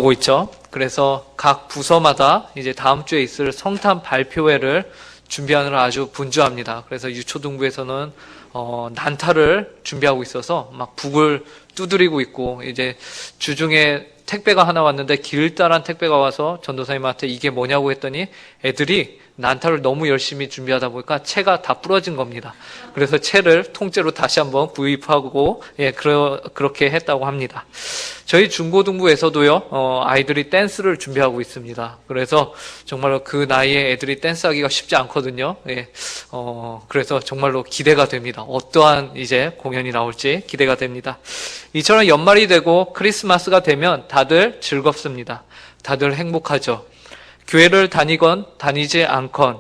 오고 있죠. 그래서 각 부서마다 이제 다음 주에 있을 성탄 발표회를 준비하느라 아주 분주합니다. 그래서 유초등부에서는 난타를 준비하고 있어서 막 북을 두드리고 있고, 이제 주중에 택배가 하나 왔는데 길다란 택배가 와서 전도사님한테 이게 뭐냐고 했더니 애들이 난타를 너무 열심히 준비하다 보니까 채가 다 부러진 겁니다. 그래서 채를 통째로 다시 한번 구입하고, 그렇게 했다고 합니다. 저희 중고등부에서도요, 아이들이 댄스를 준비하고 있습니다. 그래서 정말로 그 나이에 애들이 댄스하기가 쉽지 않거든요. 그래서 정말로 기대가 됩니다. 어떠한 이제 공연이 나올지 기대가 됩니다. 이처럼 연말이 되고 크리스마스가 되면 다들 즐겁습니다. 다들 행복하죠. 교회를 다니건 다니지 않건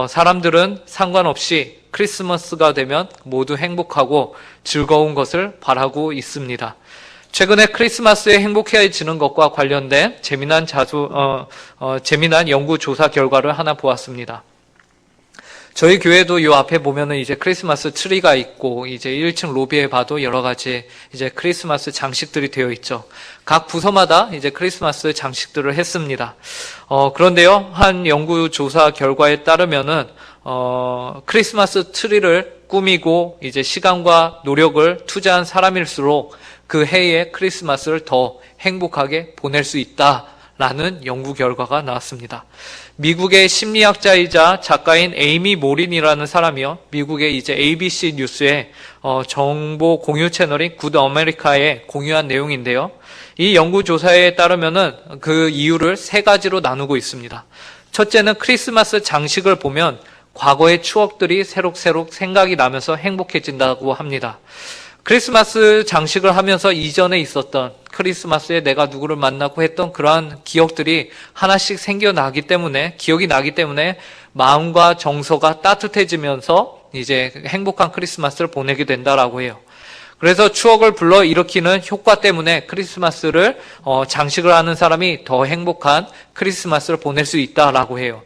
사람들은 상관없이 크리스마스가 되면 모두 행복하고 즐거운 것을 바라고 있습니다. 최근에 크리스마스에 행복해지는 것과 관련된 재미난 연구 조사 결과를 하나 보았습니다. 저희 교회도 요 앞에 보면은 이제 크리스마스 트리가 있고, 이제 1층 로비에 봐도 여러 가지 이제 크리스마스 장식들이 되어 있죠. 각 부서마다 이제 크리스마스 장식들을 했습니다. 그런데요, 한 연구 조사 결과에 따르면은, 크리스마스 트리를 꾸미고 이제 시간과 노력을 투자한 사람일수록 그 해의 크리스마스를 더 행복하게 보낼 수 있다라는 연구 결과가 나왔습니다. 미국의 심리학자이자 작가인 에이미 모린이라는 사람이요, 미국의 이제 ABC 뉴스의 정보 공유 채널인 굿 아메리카에 공유한 내용인데요. 이 연구 조사에 따르면은 그 이유를 세 가지로 나누고 있습니다. 첫째는 크리스마스 장식을 보면 과거의 추억들이 새록새록 생각이 나면서 행복해진다고 합니다. 크리스마스 장식을 하면서 이전에 있었던 크리스마스에 내가 누구를 만나고 했던 그러한 기억들이 하나씩 기억이 나기 때문에 마음과 정서가 따뜻해지면서 이제 행복한 크리스마스를 보내게 된다라고 해요. 그래서 추억을 불러일으키는 효과 때문에 크리스마스를 장식을 하는 사람이 더 행복한 크리스마스를 보낼 수 있다라고 해요.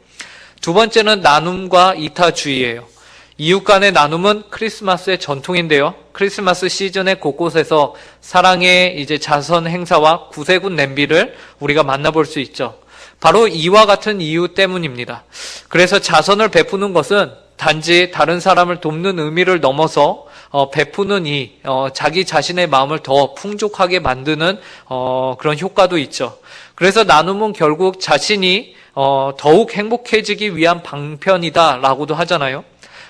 두 번째는 나눔과 이타주의예요. 이웃 간의 나눔은 크리스마스의 전통인데요. 크리스마스 시즌의 곳곳에서 사랑의 이제 자선 행사와 구세군 냄비를 우리가 만나볼 수 있죠. 바로 이와 같은 이유 때문입니다. 그래서 자선을 베푸는 것은 단지 다른 사람을 돕는 의미를 넘어서 베푸는 자기 자신의 마음을 더 풍족하게 만드는 그런 효과도 있죠. 그래서 나눔은 결국 자신이 더욱 행복해지기 위한 방편이다라고도 하잖아요.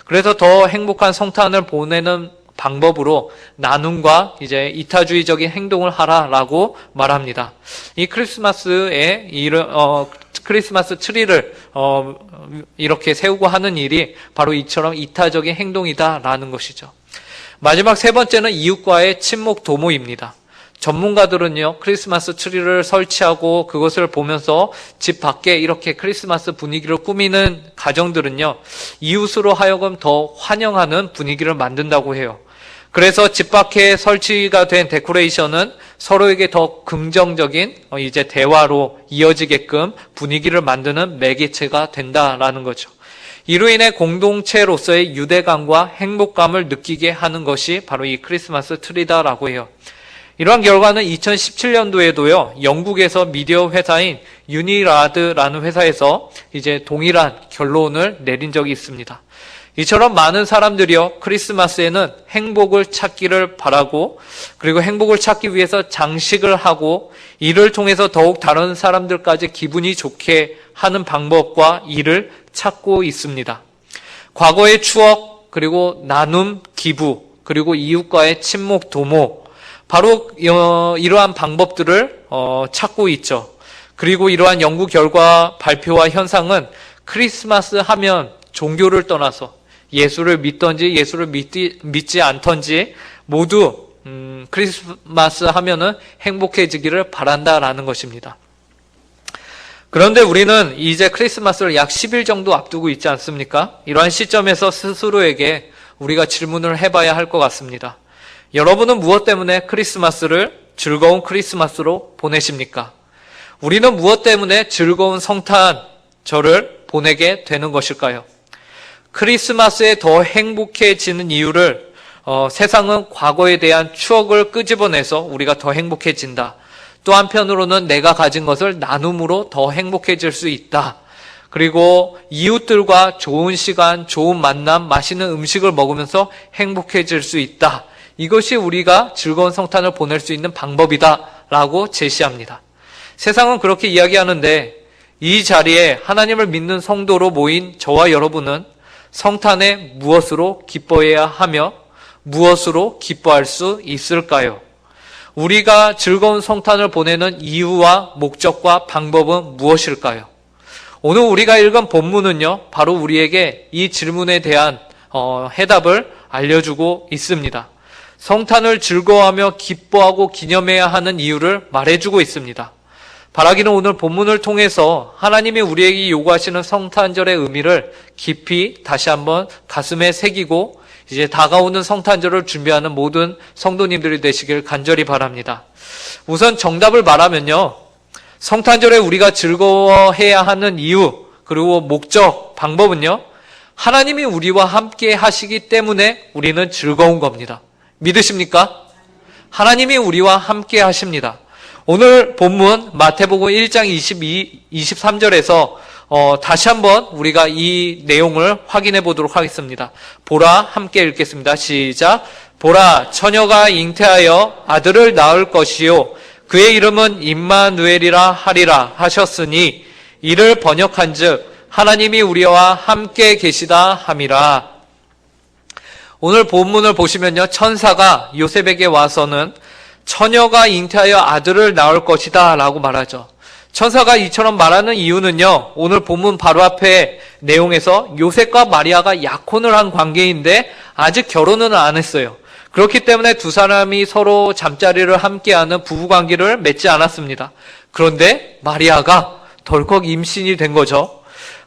그래서 더 행복한 성탄을 보내는 방법으로 나눔과 이제 이타주의적인 행동을 하라라고 말합니다. 이 크리스마스에 크리스마스 트리를 이렇게 세우고 하는 일이 바로 이처럼 이타적인 행동이다라는 것이죠. 마지막 세 번째는 이웃과의 친목 도모입니다. 전문가들은요, 크리스마스 트리를 설치하고 그것을 보면서 집 밖에 이렇게 크리스마스 분위기를 꾸미는 가정들은요, 이웃으로 하여금 더 환영하는 분위기를 만든다고 해요. 그래서 집 밖에 설치가 된 데코레이션은 서로에게 더 긍정적인 이제 대화로 이어지게끔 분위기를 만드는 매개체가 된다라는 거죠. 이로 인해 공동체로서의 유대감과 행복감을 느끼게 하는 것이 바로 이 크리스마스 트리다라고 해요. 이러한 결과는 2017년도에도요, 영국에서 미디어 회사인 유니라드라는 회사에서 이제 동일한 결론을 내린 적이 있습니다. 이처럼 많은 사람들이요, 크리스마스에는 행복을 찾기를 바라고, 그리고 행복을 찾기 위해서 장식을 하고, 이를 통해서 더욱 다른 사람들까지 기분이 좋게 하는 방법과 일을 찾고 있습니다. 과거의 추억, 그리고 나눔, 기부, 그리고 이웃과의 친목, 도모, 바로 이러한 방법들을 찾고 있죠. 그리고 이러한 연구 결과 발표와 현상은 크리스마스 하면 종교를 떠나서 예수를 믿던지 예수를 믿지 않던지 모두 크리스마스 하면은 행복해지기를 바란다라는 것입니다. 그런데 우리는 이제 크리스마스를 약 10일 정도 앞두고 있지 않습니까? 이러한 시점에서 스스로에게 우리가 질문을 해봐야 할 것 같습니다. 여러분은 무엇 때문에 크리스마스를 즐거운 크리스마스로 보내십니까? 우리는 무엇 때문에 즐거운 성탄절을 보내게 되는 것일까요? 크리스마스에 더 행복해지는 이유를 세상은 과거에 대한 추억을 끄집어내서 우리가 더 행복해진다. 또 한편으로는 내가 가진 것을 나눔으로 더 행복해질 수 있다. 그리고 이웃들과 좋은 시간, 좋은 만남, 맛있는 음식을 먹으면서 행복해질 수 있다. 이것이 우리가 즐거운 성탄을 보낼 수 있는 방법이다라고 제시합니다. 세상은 그렇게 이야기하는데 이 자리에 하나님을 믿는 성도로 모인 저와 여러분은 성탄에 무엇으로 기뻐해야 하며 무엇으로 기뻐할 수 있을까요? 우리가 즐거운 성탄을 보내는 이유와 목적과 방법은 무엇일까요? 오늘 우리가 읽은 본문은요, 바로 우리에게 이 질문에 대한 해답을 알려주고 있습니다. 성탄을 즐거워하며 기뻐하고 기념해야 하는 이유를 말해주고 있습니다. 바라기는 오늘 본문을 통해서 하나님이 우리에게 요구하시는 성탄절의 의미를 깊이 다시 한번 가슴에 새기고 이제 다가오는 성탄절을 준비하는 모든 성도님들이 되시길 간절히 바랍니다. 우선 정답을 말하면요, 성탄절에 우리가 즐거워해야 하는 이유, 그리고 목적, 방법은요, 하나님이 우리와 함께 하시기 때문에 우리는 즐거운 겁니다. 믿으십니까? 하나님이 우리와 함께 하십니다. 오늘 본문 마태복음 1장 23절에서 다시 한번 우리가 이 내용을 확인해 보도록 하겠습니다. 보라, 함께 읽겠습니다. 시작. 보라, 처녀가 잉태하여 아들을 낳을 것이요 그의 이름은 임마누엘이라 하리라 하셨으니 이를 번역한즉 하나님이 우리와 함께 계시다 함이라. 오늘 본문을 보시면요, 천사가 요셉에게 와서는 처녀가 잉태하여 아들을 낳을 것이다 라고 말하죠. 천사가 이처럼 말하는 이유는요, 오늘 본문 바로 앞에 내용에서 요셉과 마리아가 약혼을 한 관계인데 아직 결혼은 안 했어요. 그렇기 때문에 두 사람이 서로 잠자리를 함께하는 부부관계를 맺지 않았습니다. 그런데 마리아가 덜컥 임신이 된 거죠.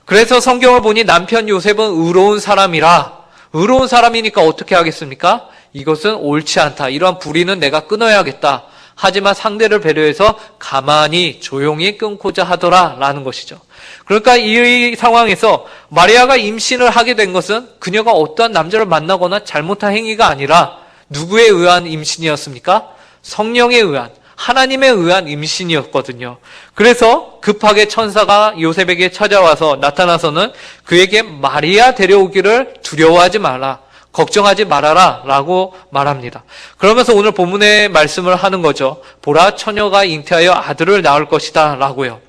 그래서 성경을 보니 남편 요셉은 의로운 사람이라, 의로운 사람이니까 어떻게 하겠습니까? 이것은 옳지 않다. 이러한 불의는 내가 끊어야겠다. 하지만 상대를 배려해서 가만히 조용히 끊고자 하더라 라는 것이죠. 그러니까 이 상황에서 마리아가 임신을 하게 된 것은 그녀가 어떠한 남자를 만나거나 잘못한 행위가 아니라 누구에 의한 임신이었습니까? 성령에 의한, 하나님에 의한 임신이었거든요. 그래서 급하게 천사가 요셉에게 찾아와서 나타나서는 그에게 마리아 데려오기를 두려워하지 마라, 걱정하지 말아라 라고 말합니다. 그러면서 오늘 본문의 말씀을 하는 거죠. 보라, 처녀가 잉태하여 아들을 낳을 것이다 라고요.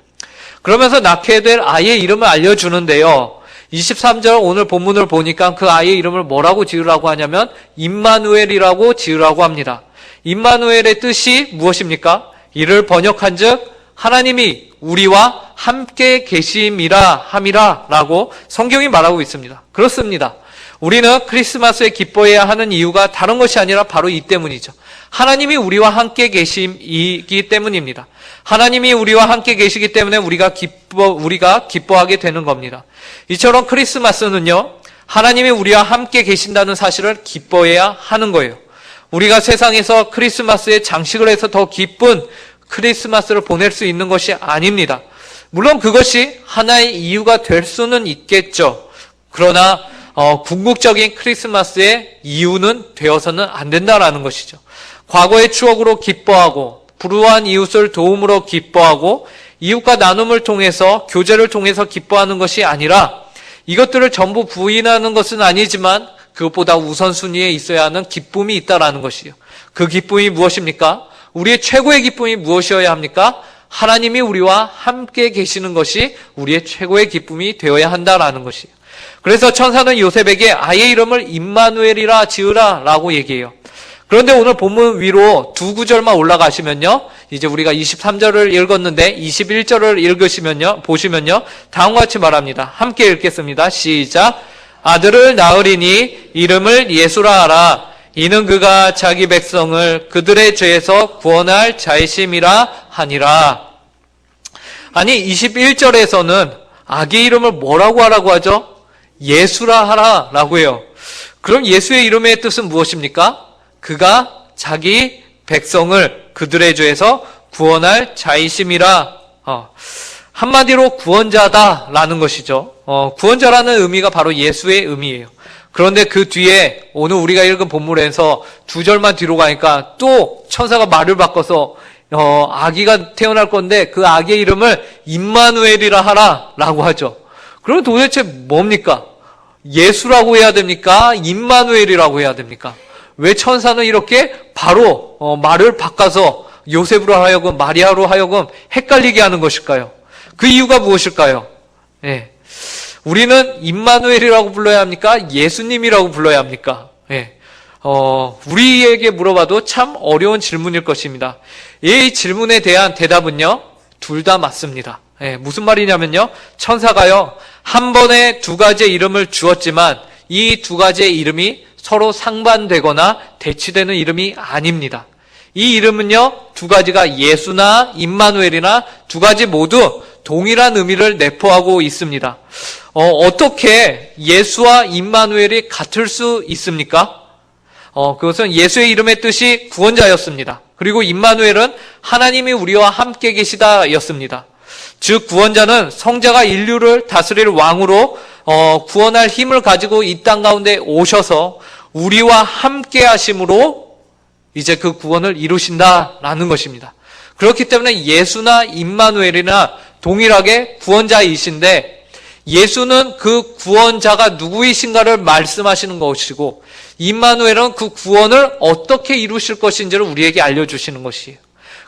그러면서 낳게 될 아이의 이름을 알려주는데요, 23절 오늘 본문을 보니까 그 아이의 이름을 뭐라고 지으라고 하냐면 임마누엘이라고 지으라고 합니다. 임마누엘의 뜻이 무엇입니까? 이를 번역한즉 하나님이 우리와 함께 계심이라 함이라 라고 성경이 말하고 있습니다. 그렇습니다. 우리는 크리스마스에 기뻐해야 하는 이유가 다른 것이 아니라 바로 이 때문이죠. 하나님이 우리와 함께 계심이기 때문입니다. 하나님이 우리와 함께 계시기 때문에 우리가 기뻐하게 되는 겁니다. 이처럼 크리스마스는요, 하나님이 우리와 함께 계신다는 사실을 기뻐해야 하는 거예요. 우리가 세상에서 크리스마스에 장식을 해서 더 기쁜 크리스마스를 보낼 수 있는 것이 아닙니다. 물론 그것이 하나의 이유가 될 수는 있겠죠. 그러나 궁극적인 크리스마스의 이유는 되어서는 안 된다라는 것이죠. 과거의 추억으로 기뻐하고 불우한 이웃을 도움으로 기뻐하고 이웃과 나눔을 통해서 교제를 통해서 기뻐하는 것이 아니라 이것들을 전부 부인하는 것은 아니지만 그것보다 우선순위에 있어야 하는 기쁨이 있다라는 것이요. 그 기쁨이 무엇입니까? 우리의 최고의 기쁨이 무엇이어야 합니까? 하나님이 우리와 함께 계시는 것이 우리의 최고의 기쁨이 되어야 한다라는 것이에요. 그래서 천사는 요셉에게 아이의 이름을 임마누엘이라 지으라 라고 얘기해요. 그런데 오늘 본문 위로 두 구절만 올라가시면요, 이제 우리가 23절을 읽었는데 21절을 읽으시면요, 보시면요, 다음과 같이 말합니다. 함께 읽겠습니다. 시작. 아들을 낳으리니 이름을 예수라 하라. 이는 그가 자기 백성을 그들의 죄에서 구원할 자이심이라 하니라. 아니 21절에서는 아기 이름을 뭐라고 하라고 하죠? 예수라 하라 라고 해요. 그럼 예수의 이름의 뜻은 무엇입니까? 그가 자기 백성을 그들의 죄에서 구원할 자이심이라. 한마디로 구원자다라는 것이죠. 구원자라는 의미가 바로 예수의 의미예요. 그런데 그 뒤에 오늘 우리가 읽은 본문에서 두 절만 뒤로 가니까 또 천사가 말을 바꿔서 아기가 태어날 건데 그 아기의 이름을 임마누엘이라 하라라고 하죠. 그럼 도대체 뭡니까? 예수라고 해야 됩니까? 임마누엘이라고 해야 됩니까? 왜 천사는 이렇게 바로 말을 바꿔서 요셉으로 하여금 마리아로 하여금 헷갈리게 하는 것일까요? 그 이유가 무엇일까요? 예. 우리는 임마누엘이라고 불러야 합니까? 예수님이라고 불러야 합니까? 예. 우리에게 물어봐도 참 어려운 질문일 것입니다. 이 질문에 대한 대답은요, 둘 다 맞습니다. 예, 무슨 말이냐면요, 천사가요, 한 번에 두 가지의 이름을 주었지만 이 두 가지의 이름이 서로 상반되거나 대치되는 이름이 아닙니다. 이 이름은요, 두 가지가 예수나 임마누엘이나 두 가지 모두 동일한 의미를 내포하고 있습니다. 어떻게 예수와 임마누엘이 같을 수 있습니까? 그것은 예수의 이름의 뜻이 구원자였습니다. 그리고 임마누엘은 하나님이 우리와 함께 계시다였습니다. 즉 구원자는 성자가 인류를 다스릴 왕으로 구원할 힘을 가지고 이 땅 가운데 오셔서 우리와 함께 하심으로 이제 그 구원을 이루신다라는 것입니다. 그렇기 때문에 예수나 임마누엘이나 동일하게 구원자이신데 예수는 그 구원자가 누구이신가를 말씀하시는 것이고 임마누엘은 그 구원을 어떻게 이루실 것인지를 우리에게 알려주시는 것이에요.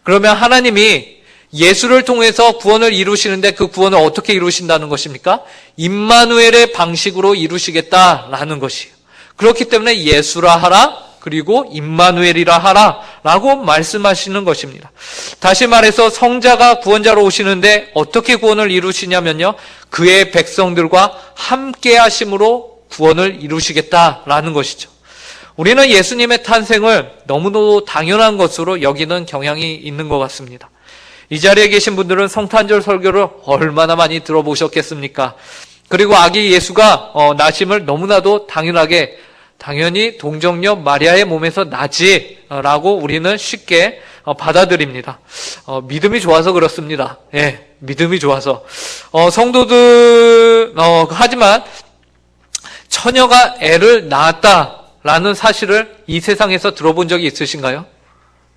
그러면 하나님이 예수를 통해서 구원을 이루시는데 그 구원을 어떻게 이루신다는 것입니까? 임마누엘의 방식으로 이루시겠다라는 것이에요. 그렇기 때문에 예수라 하라, 그리고 임마누엘이라 하라 라고 말씀하시는 것입니다. 다시 말해서 성자가 구원자로 오시는데 어떻게 구원을 이루시냐면요, 그의 백성들과 함께 하심으로 구원을 이루시겠다라는 것이죠. 우리는 예수님의 탄생을 너무도 당연한 것으로 여기는 경향이 있는 것 같습니다. 이 자리에 계신 분들은 성탄절 설교를 얼마나 많이 들어보셨겠습니까? 그리고 아기 예수가 나심을 너무나도 당연히 동정녀 마리아의 몸에서 나지라고 우리는 쉽게 받아들입니다. 믿음이 좋아서 그렇습니다. 예, 믿음이 좋아서. 성도들, 하지만 처녀가 애를 낳았다라는 사실을 이 세상에서 들어본 적이 있으신가요?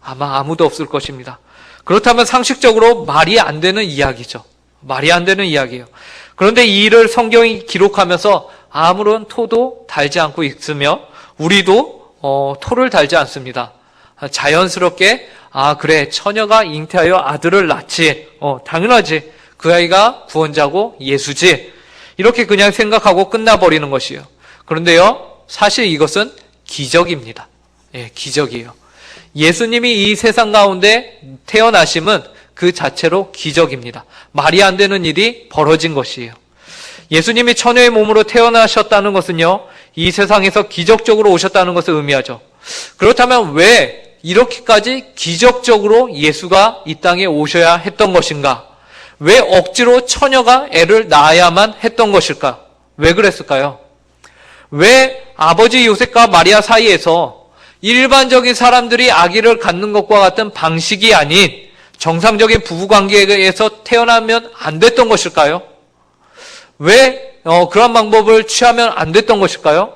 아마 아무도 없을 것입니다. 그렇다면 상식적으로 말이 안 되는 이야기죠. 말이 안 되는 이야기예요. 그런데 이 일을 성경이 기록하면서 아무런 토도 달지 않고 있으며 우리도 토를 달지 않습니다. 자연스럽게 그래, 처녀가 잉태하여 아들을 낳지, 당연하지, 그 아이가 구원자고 예수지, 이렇게 그냥 생각하고 끝나버리는 것이에요. 그런데요, 사실 이것은 기적입니다. 예, 기적이에요. 예수님이 이 세상 가운데 태어나심은 그 자체로 기적입니다. 말이 안 되는 일이 벌어진 것이에요. 예수님이 처녀의 몸으로 태어나셨다는 것은요, 이 세상에서 기적적으로 오셨다는 것을 의미하죠. 그렇다면 왜 이렇게까지 기적적으로 예수가 이 땅에 오셔야 했던 것인가? 왜 억지로 처녀가 애를 낳아야만 했던 것일까? 왜 그랬을까요? 왜 아버지 요셉과 마리아 사이에서 일반적인 사람들이 아기를 갖는 것과 같은 방식이 아닌 정상적인 부부관계에서 태어나면 안 됐던 것일까요? 왜 그런 방법을 취하면 안 됐던 것일까요?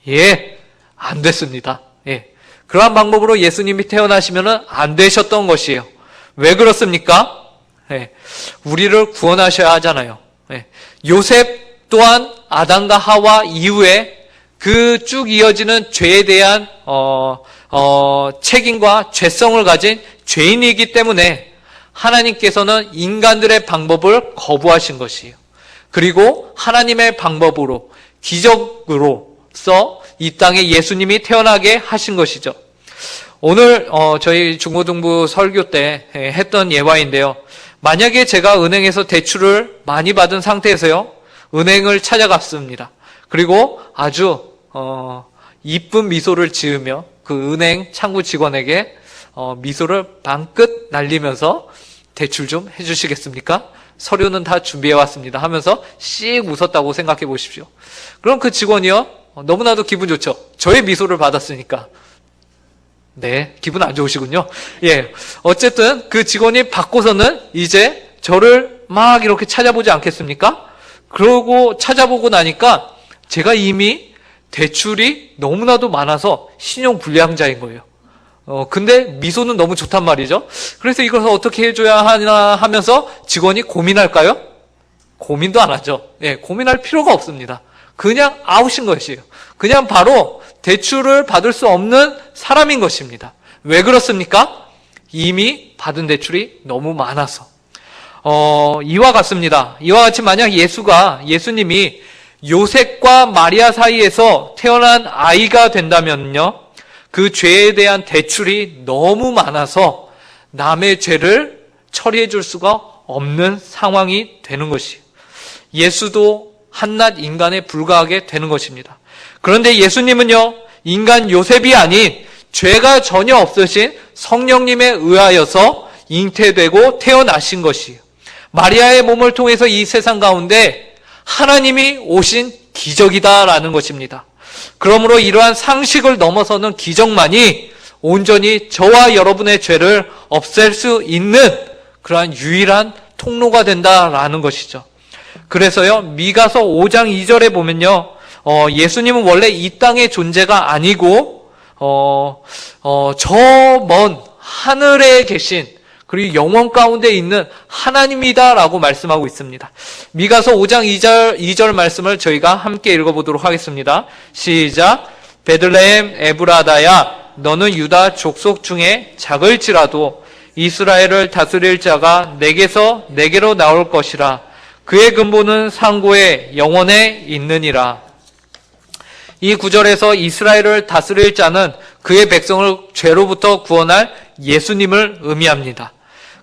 예, 안 됐습니다. 예, 그러한 방법으로 예수님이 태어나시면 안 되셨던 것이에요. 왜 그렇습니까? 예, 우리를 구원하셔야 하잖아요. 예, 요셉 또한 아담과 하와 이후에 그 쭉 이어지는 죄에 대한 책임과 죄성을 가진 죄인이기 때문에 하나님께서는 인간들의 방법을 거부하신 것이에요. 그리고 하나님의 방법으로 기적으로서 이 땅에 예수님이 태어나게 하신 것이죠. 오늘 저희 중고등부 설교 때 했던 예화인데요. 만약에 제가 은행에서 대출을 많이 받은 상태에서요, 은행을 찾아갔습니다. 그리고 아주 이쁜 미소를 지으며 그 은행 창구 직원에게 미소를 방긋 날리면서 대출 좀 해주시겠습니까? 서류는 다 준비해 왔습니다 하면서 씩 웃었다고 생각해 보십시오. 그럼 그 직원이요, 너무나도 기분 좋죠. 저의 미소를 받았으니까. 네, 기분 안 좋으시군요. 예, 어쨌든 그 직원이 받고서는 이제 저를 막 이렇게 찾아보지 않겠습니까? 그러고 찾아보고 나니까 제가 이미 대출이 너무나도 많아서 신용불량자인 거예요. 근데 미소는 너무 좋단 말이죠. 그래서 이걸 어떻게 해줘야 하나 하면서 직원이 고민할까요? 고민도 안 하죠. 예, 고민할 필요가 없습니다. 그냥 아웃인 것이에요. 그냥 바로 대출을 받을 수 없는 사람인 것입니다. 왜 그렇습니까? 이미 받은 대출이 너무 많아서. 이와 같습니다. 이와 같이 만약 예수님이 요셉과 마리아 사이에서 태어난 아이가 된다면요, 그 죄에 대한 대출이 너무 많아서 남의 죄를 처리해 줄 수가 없는 상황이 되는 것이에요. 예수도 한낱 인간에 불과하게 되는 것입니다. 그런데 예수님은요, 인간 요셉이 아닌 죄가 전혀 없으신 성령님에 의하여서 잉태되고 태어나신 것이에요. 마리아의 몸을 통해서 이 세상 가운데 하나님이 오신 기적이다라는 것입니다. 그러므로 이러한 상식을 넘어서는 기적만이 온전히 저와 여러분의 죄를 없앨 수 있는 그러한 유일한 통로가 된다라는 것이죠. 그래서요, 미가서 5장 2절에 보면요, 예수님은 원래 이 땅의 존재가 아니고 저 먼 하늘에 계신, 그리고 영원 가운데 있는 하나님이다라고 말씀하고 있습니다. 미가서 5장 2절 말씀을 저희가 함께 읽어보도록 하겠습니다. 시작. 베들레헴 에브라다야, 너는 유다 족속 중에 작을지라도 이스라엘을 다스릴 자가 내게로 나올 것이라. 그의 근본은 상고에 영원에 있느니라. 이 구절에서 이스라엘을 다스릴 자는 그의 백성을 죄로부터 구원할 예수님을 의미합니다.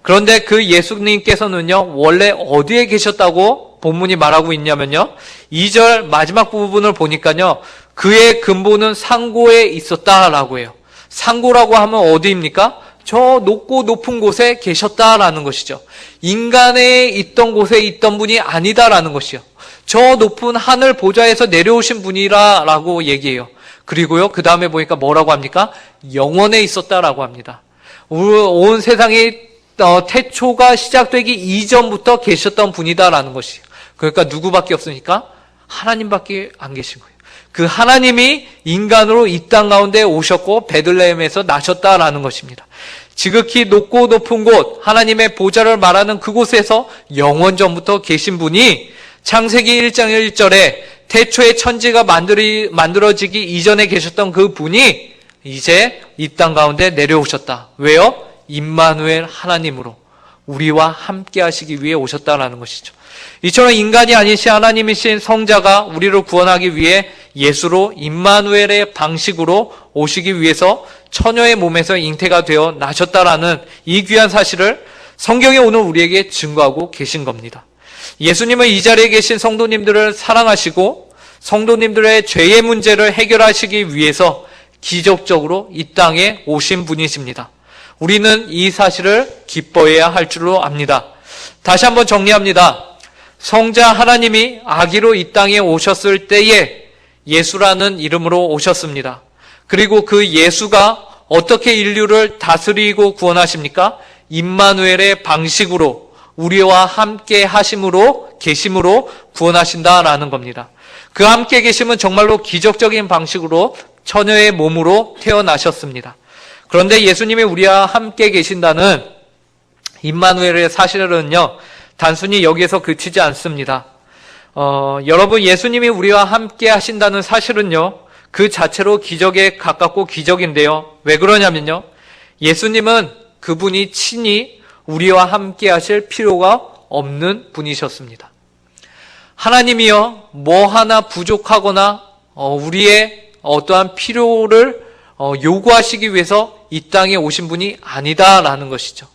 그런데 그 예수님께서는요, 원래 어디에 계셨다고 본문이 말하고 있냐면요, 2절 마지막 부분을 보니까요, 그의 근본은 상고에 있었다라고 해요. 상고라고 하면 어디입니까? 저 높고 높은 곳에 계셨다라는 것이죠. 인간에 있던 곳에 있던 분이 아니다라는 것이요. 저 높은 하늘 보좌에서 내려오신 분이라고 얘기해요. 그리고요, 그 다음에 보니까 뭐라고 합니까? 영원에 있었다라고 합니다. 온 세상이 태초가 시작되기 이전부터 계셨던 분이다라는 것이에요. 그러니까 누구밖에 없으니까? 하나님밖에 안 계신 거예요. 그 하나님이 인간으로 이 땅 가운데 오셨고 베들레헴에서 나셨다라는 것입니다. 지극히 높고 높은 곳, 하나님의 보좌를 말하는 그곳에서 영원전부터 계신 분이 창세기 1장 1절에 태초에 천지가 만들어지기 이전에 계셨던 그 분이 이제 이 땅 가운데 내려오셨다. 왜요? 임마누엘 하나님으로 우리와 함께 하시기 위해 오셨다라는 것이죠. 이처럼 인간이 아니신 하나님이신 성자가 우리를 구원하기 위해 예수로 임마누엘의 방식으로 오시기 위해서 처녀의 몸에서 잉태가 되어 나셨다라는 이 귀한 사실을 성경이 오늘 우리에게 증거하고 계신 겁니다. 예수님은 이 자리에 계신 성도님들을 사랑하시고 성도님들의 죄의 문제를 해결하시기 위해서 기적적으로 이 땅에 오신 분이십니다. 우리는 이 사실을 기뻐해야 할 줄로 압니다. 다시 한번 정리합니다. 성자 하나님이 아기로 이 땅에 오셨을 때에 예수라는 이름으로 오셨습니다. 그리고 그 예수가 어떻게 인류를 다스리고 구원하십니까? 임마누엘의 방식으로 우리와 함께 계심으로 구원하신다라는 겁니다. 그 함께 계심은 정말로 기적적인 방식으로 처녀의 몸으로 태어나셨습니다. 그런데 예수님이 우리와 함께 계신다는 임마누엘의 사실은요, 단순히 여기에서 그치지 않습니다. 여러분, 예수님이 우리와 함께 하신다는 사실은요, 그 자체로 기적에 가깝고 기적인데요. 왜 그러냐면요, 예수님은 그분이 친히 우리와 함께 하실 필요가 없는 분이셨습니다. 하나님이요, 뭐 하나 부족하거나 우리의 어떠한 필요를 요구하시기 위해서 이 땅에 오신 분이 아니다라는 것이죠.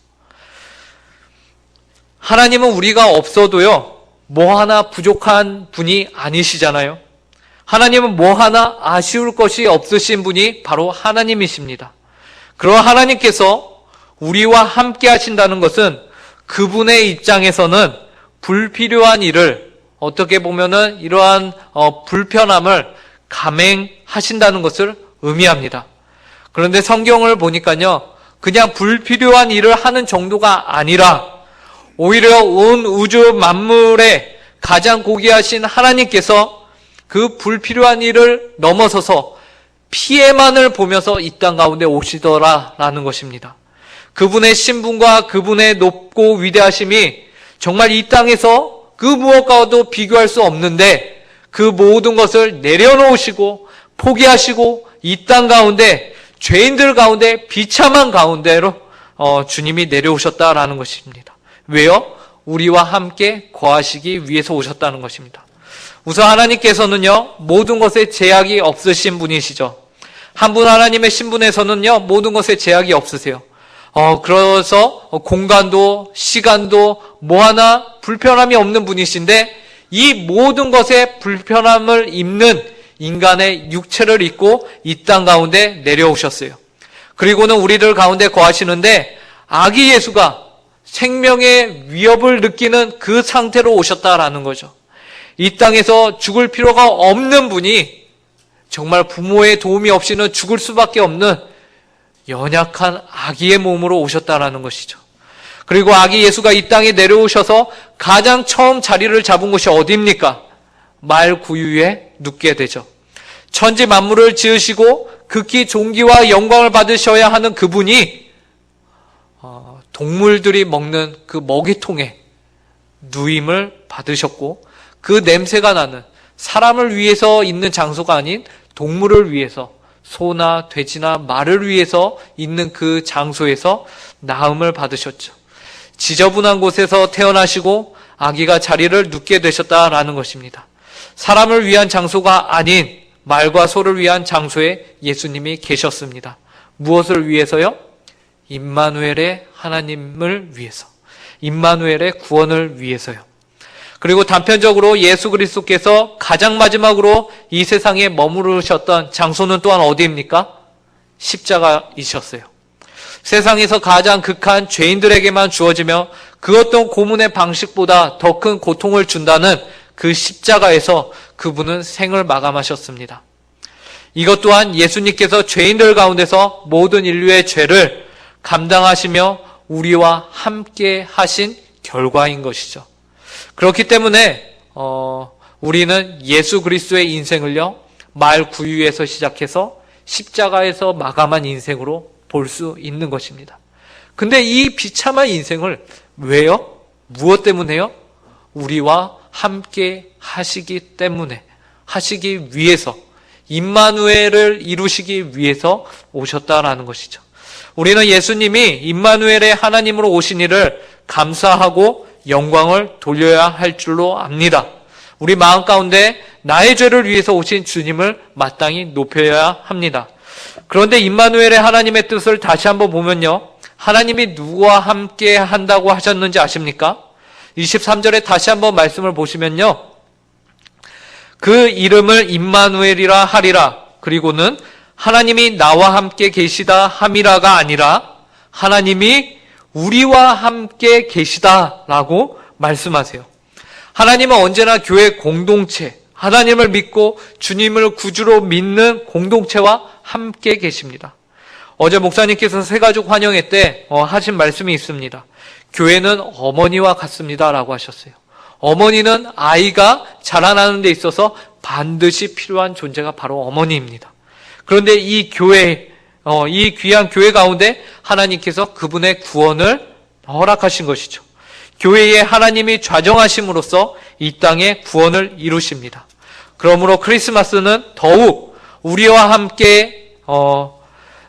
하나님은 우리가 없어도요, 뭐 하나 부족한 분이 아니시잖아요. 하나님은 뭐 하나 아쉬울 것이 없으신 분이 바로 하나님이십니다. 그러한 하나님께서 우리와 함께 하신다는 것은 그분의 입장에서는 불필요한 일을, 어떻게 보면은 이러한 불편함을 감행하신다는 것을 의미합니다. 그런데 성경을 보니까요, 그냥 불필요한 일을 하는 정도가 아니라 오히려 온 우주 만물에 가장 고귀하신 하나님께서 그 불필요한 일을 넘어서서 피해만을 보면서 이 땅 가운데 오시더라라는 것입니다. 그분의 신분과 그분의 높고 위대하심이 정말 이 땅에서 그 무엇과도 비교할 수 없는데 그 모든 것을 내려놓으시고 포기하시고 이 땅 가운데 죄인들 가운데 비참한 가운데로 주님이 내려오셨다라는 것입니다. 왜요? 우리와 함께 거하시기 위해서 오셨다는 것입니다. 우선 하나님께서는요, 모든 것에 제약이 없으신 분이시죠. 한 분 하나님의 신분에서는요, 모든 것에 제약이 없으세요. 그래서 공간도 시간도 뭐 하나 불편함이 없는 분이신데 이 모든 것에 불편함을 입는 인간의 육체를 입고 이 땅 가운데 내려오셨어요. 그리고는 우리들 가운데 거하시는데 아기 예수가 생명의 위협을 느끼는 그 상태로 오셨다라는 거죠. 이 땅에서 죽을 필요가 없는 분이 정말 부모의 도움이 없이는 죽을 수밖에 없는 연약한 아기의 몸으로 오셨다라는 것이죠. 그리고 아기 예수가 이 땅에 내려오셔서 가장 처음 자리를 잡은 곳이 어디입니까? 말 구유에 눕게 되죠. 천지 만물을 지으시고 극히 존귀와 영광을 받으셔야 하는 그분이 동물들이 먹는 그 먹이통에 누임을 받으셨고 그 냄새가 나는 사람을 위해서 있는 장소가 아닌 동물을 위해서 소나 돼지나 말을 위해서 있는 그 장소에서 나음을 받으셨죠. 지저분한 곳에서 태어나시고 아기가 자리를 눕게 되셨다라는 것입니다. 사람을 위한 장소가 아닌 말과 소를 위한 장소에 예수님이 계셨습니다. 무엇을 위해서요? 임마누엘의 하나님을 위해서, 임마누엘의 구원을 위해서요. 그리고 단편적으로 예수 그리스도께서 가장 마지막으로 이 세상에 머무르셨던 장소는 또한 어디입니까? 십자가이셨어요. 세상에서 가장 극한 죄인들에게만 주어지며 그 어떤 고문의 방식보다 더 큰 고통을 준다는 그 십자가에서 그분은 생을 마감하셨습니다. 이것 또한 예수님께서 죄인들 가운데서 모든 인류의 죄를 감당하시며 우리와 함께 하신 결과인 것이죠. 그렇기 때문에 우리는 예수 그리스도의 인생을요, 말 구유에서 시작해서 십자가에서 마감한 인생으로 볼 수 있는 것입니다. 근데 이 비참한 인생을 왜요? 무엇 때문에요? 우리와 함께 하시기 때문에, 하시기 위해서, 임마누엘을 이루시기 위해서 오셨다라는 것이죠. 우리는 예수님이 임마누엘의 하나님으로 오신 이를 감사하고 영광을 돌려야 할 줄로 압니다. 우리 마음 가운데 나의 죄를 위해서 오신 주님을 마땅히 높여야 합니다. 그런데 임마누엘의 하나님의 뜻을 다시 한번 보면요, 하나님이 누구와 함께 한다고 하셨는지 아십니까? 23절에 다시 한번 말씀을 보시면요, 그 이름을 임마누엘이라 하리라. 그리고는 하나님이 나와 함께 계시다 함이라가 아니라 하나님이 우리와 함께 계시다라고 말씀하세요. 하나님은 언제나 교회 공동체, 하나님을 믿고 주님을 구주로 믿는 공동체와 함께 계십니다. 어제 목사님께서 새가족 환영회 때 하신 말씀이 있습니다. 교회는 어머니와 같습니다라고 하셨어요. 어머니는 아이가 자라나는 데 있어서 반드시 필요한 존재가 바로 어머니입니다. 그런데 이 교회, 이 귀한 교회 가운데 하나님께서 그분의 구원을 허락하신 것이죠. 교회에 하나님이 좌정하심으로써 이 땅에 구원을 이루십니다. 그러므로 크리스마스는 더욱 우리와 함께,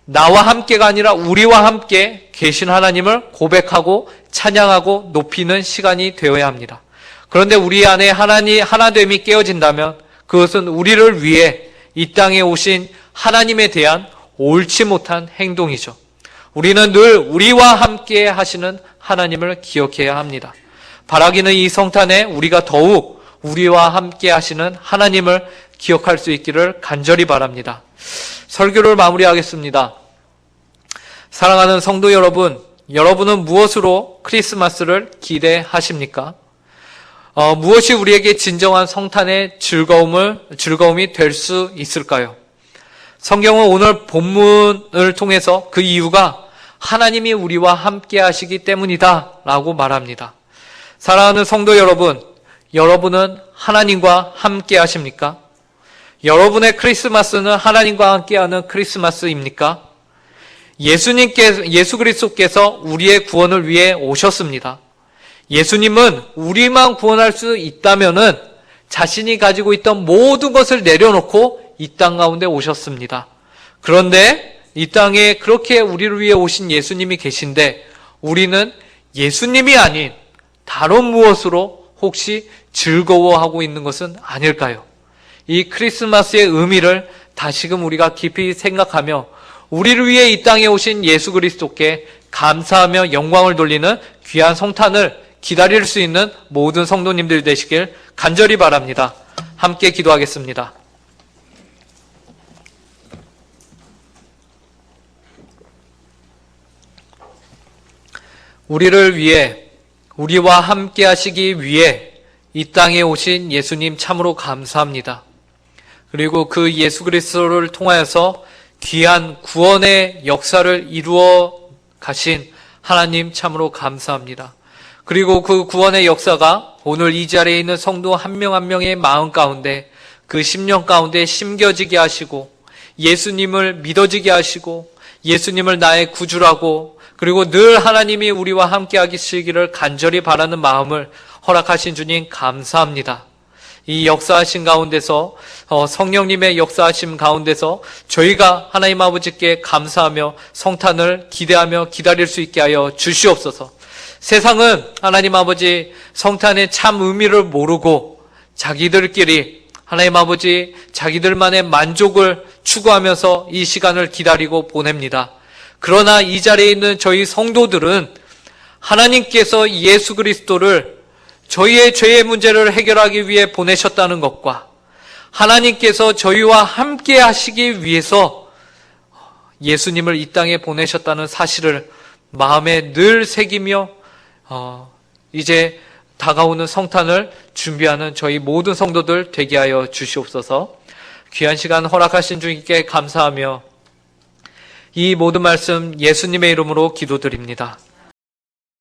나와 함께가 아니라 우리와 함께 계신 하나님을 고백하고 찬양하고 높이는 시간이 되어야 합니다. 그런데 우리 안에 하나됨이 깨어진다면 그것은 우리를 위해 이 땅에 오신 하나님에 대한 옳지 못한 행동이죠. 우리는 늘 우리와 함께 하시는 하나님을 기억해야 합니다. 바라기는 이 성탄에 우리가 더욱 우리와 함께 하시는 하나님을 기억할 수 있기를 간절히 바랍니다. 설교를 마무리하겠습니다. 사랑하는 성도 여러분, 여러분은 무엇으로 크리스마스를 기대하십니까? 무엇이 우리에게 진정한 성탄의 즐거움이 될 수 있을까요? 성경은 오늘 본문을 통해서 그 이유가 하나님이 우리와 함께 하시기 때문이다 라고 말합니다. 사랑하는 성도 여러분, 여러분은 하나님과 함께 하십니까? 여러분의 크리스마스는 하나님과 함께하는 크리스마스입니까? 예수 그리스도께서 우리의 구원을 위해 오셨습니다. 예수님은 우리만 구원할 수 있다면은 자신이 가지고 있던 모든 것을 내려놓고 이 땅 가운데 오셨습니다. 그런데 이 땅에 그렇게 우리를 위해 오신 예수님이 계신데 우리는 예수님이 아닌 다른 무엇으로 혹시 즐거워하고 있는 것은 아닐까요? 이 크리스마스의 의미를 다시금 우리가 깊이 생각하며 우리를 위해 이 땅에 오신 예수 그리스도께 감사하며 영광을 돌리는 귀한 성탄을 기다릴 수 있는 모든 성도님들 되시길 간절히 바랍니다. 함께 기도하겠습니다. 우리를 위해, 우리와 함께 하시기 위해 이 땅에 오신 예수님 참으로 감사합니다. 그리고 그 예수 그리스도를 통하여서 귀한 구원의 역사를 이루어 가신 하나님 참으로 감사합니다. 그리고 그 구원의 역사가 오늘 이 자리에 있는 성도 한 명 한 명의 마음 가운데 그 심령 가운데 심겨지게 하시고 예수님을 믿어지게 하시고 예수님을 나의 구주라고 그리고 늘 하나님이 우리와 함께 하시기를 간절히 바라는 마음을 허락하신 주님 감사합니다. 이 역사하신 가운데서 성령님의 역사하심 가운데서 저희가 하나님 아버지께 감사하며 성탄을 기대하며 기다릴 수 있게 하여 주시옵소서. 세상은 하나님 아버지 성탄의 참 의미를 모르고 자기들끼리 하나님 아버지 자기들만의 만족을 추구하면서 이 시간을 기다리고 보냅니다. 그러나 이 자리에 있는 저희 성도들은 하나님께서 예수 그리스도를 저희의 죄의 문제를 해결하기 위해 보내셨다는 것과 하나님께서 저희와 함께 하시기 위해서 예수님을 이 땅에 보내셨다는 사실을 마음에 늘 새기며 이제 다가오는 성탄을 준비하는 저희 모든 성도들 되게 하여 주시옵소서. 귀한 시간 허락하신 주님께 감사하며 이 모든 말씀 예수님의 이름으로 기도드립니다.